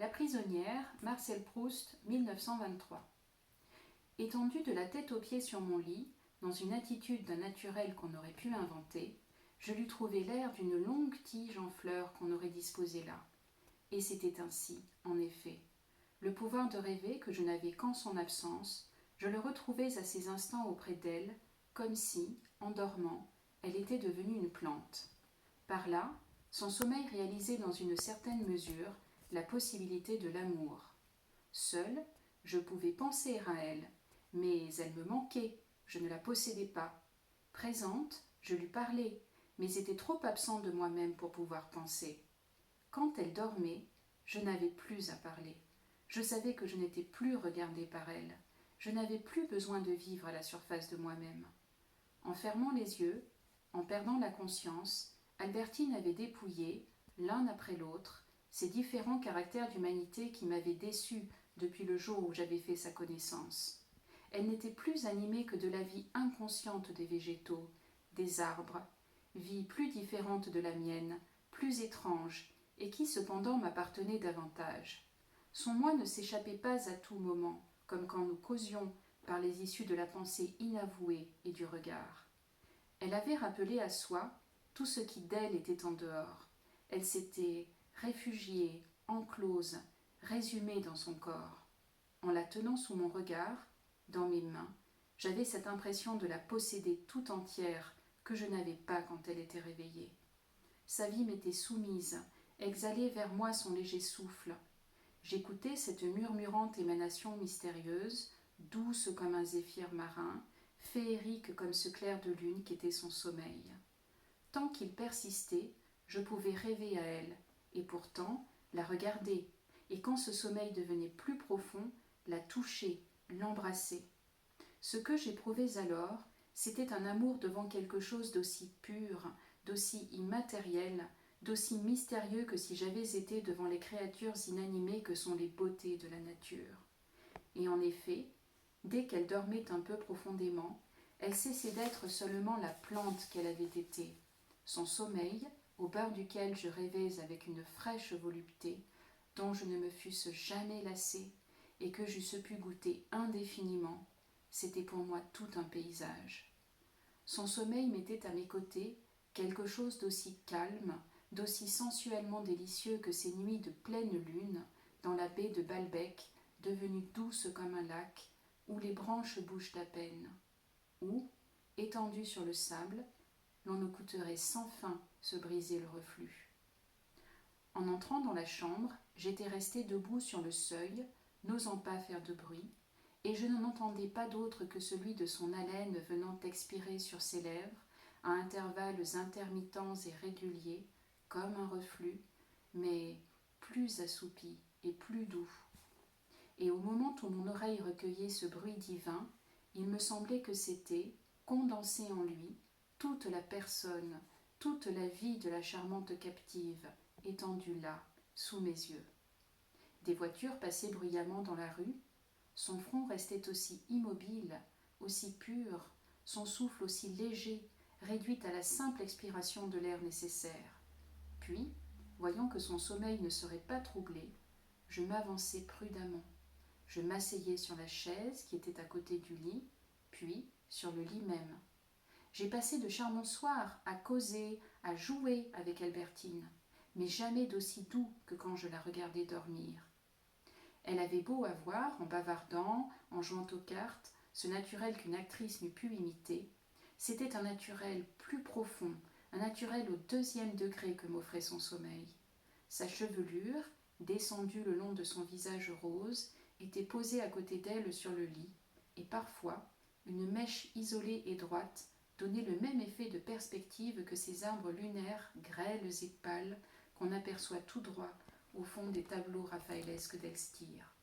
La prisonnière, Marcel Proust, 1923. Étendue de la tête aux pieds sur mon lit, dans une attitude d'un naturel qu'on aurait pu inventer, je lui trouvais l'air d'une longue tige en fleurs qu'on aurait disposée là. Et c'était ainsi, en effet. Le pouvoir de rêver que je n'avais qu'en son absence, je le retrouvais à ces instants auprès d'elle, comme si, en dormant, elle était devenue une plante. Par là, son sommeil réalisait dans une certaine mesure la possibilité de l'amour. Seule, je pouvais penser à elle, mais elle me manquait, je ne la possédais pas. Présente, je lui parlais, mais était trop absent de moi-même pour pouvoir penser. Quand elle dormait, je n'avais plus à parler. Je savais que je n'étais plus regardée par elle. Je n'avais plus besoin de vivre à la surface de moi-même. En fermant les yeux, en perdant la conscience, Albertine avait dépouillé, l'un après l'autre, ces différents caractères d'humanité qui m'avaient déçue depuis le jour où j'avais fait sa connaissance. Elle n'était plus animée que de la vie inconsciente des végétaux, des arbres, vie plus différente de la mienne, plus étrange, et qui cependant m'appartenait davantage. Son moi ne s'échappait pas à tout moment, comme quand nous causions par les issues de la pensée inavouée et du regard. Elle avait rappelé à soi tout ce qui d'elle était en dehors. Elle s'était réfugiée, enclose, résumée dans son corps. En la tenant sous mon regard, dans mes mains, j'avais cette impression de la posséder tout entière que je n'avais pas quand elle était réveillée. Sa vie m'était soumise, exhalait vers moi son léger souffle. J'écoutais cette murmurante émanation mystérieuse, douce comme un zéphyr marin, féerique comme ce clair de lune qu'était son sommeil. Tant qu'il persistait, je pouvais rêver à elle, et pourtant la regarder, et quand ce sommeil devenait plus profond, la toucher, l'embrasser. Ce que j'éprouvais alors, c'était un amour devant quelque chose d'aussi pur, d'aussi immatériel, d'aussi mystérieux que si j'avais été devant les créatures inanimées que sont les beautés de la nature. Et en effet, dès qu'elle dormait un peu profondément, elle cessait d'être seulement la plante qu'elle avait été. Son sommeil, au beurre duquel je rêvais avec une fraîche volupté, dont je ne me fusse jamais lassée et que j'eusse pu goûter indéfiniment, c'était pour moi tout un paysage. Son sommeil mettait à mes côtés quelque chose d'aussi calme, d'aussi sensuellement délicieux que ces nuits de pleine lune dans la baie de Balbec, devenue douce comme un lac, où les branches bougent à peine, où, étendues sur le sable, l'on écouterait sans fin se briser le reflux. En entrant dans la chambre, j'étais restée debout sur le seuil, n'osant pas faire de bruit, et je n'en entendais pas d'autre que celui de son haleine venant expirer sur ses lèvres, à intervalles intermittents et réguliers, comme un reflux, mais plus assoupi et plus doux. Et au moment où mon oreille recueillait ce bruit divin, il me semblait que c'était, condensé en lui, toute la personne, toute la vie de la charmante captive, étendue là, sous mes yeux. Des voitures passaient bruyamment dans la rue, son front restait aussi immobile, aussi pur, son souffle aussi léger, réduit à la simple expiration de l'air nécessaire. Puis, voyant que son sommeil ne serait pas troublé, je m'avançai prudemment. Je m'asseyai sur la chaise qui était à côté du lit, puis sur le lit même. J'ai passé de charmants soirs à causer, à jouer avec Albertine, mais jamais d'aussi doux que quand je la regardais dormir. Elle avait beau avoir, en bavardant, en jouant aux cartes, ce naturel qu'une actrice n'eût pu imiter, c'était un naturel plus profond, un naturel au 2e degré que m'offrait son sommeil. Sa chevelure, descendue le long de son visage rose, était posée à côté d'elle sur le lit, et parfois, une mèche isolée et droite donnait le même effet de perspective que ces arbres lunaires grêles et pâles qu'on aperçoit tout droit au fond des tableaux raphaëlesques d'Elstir.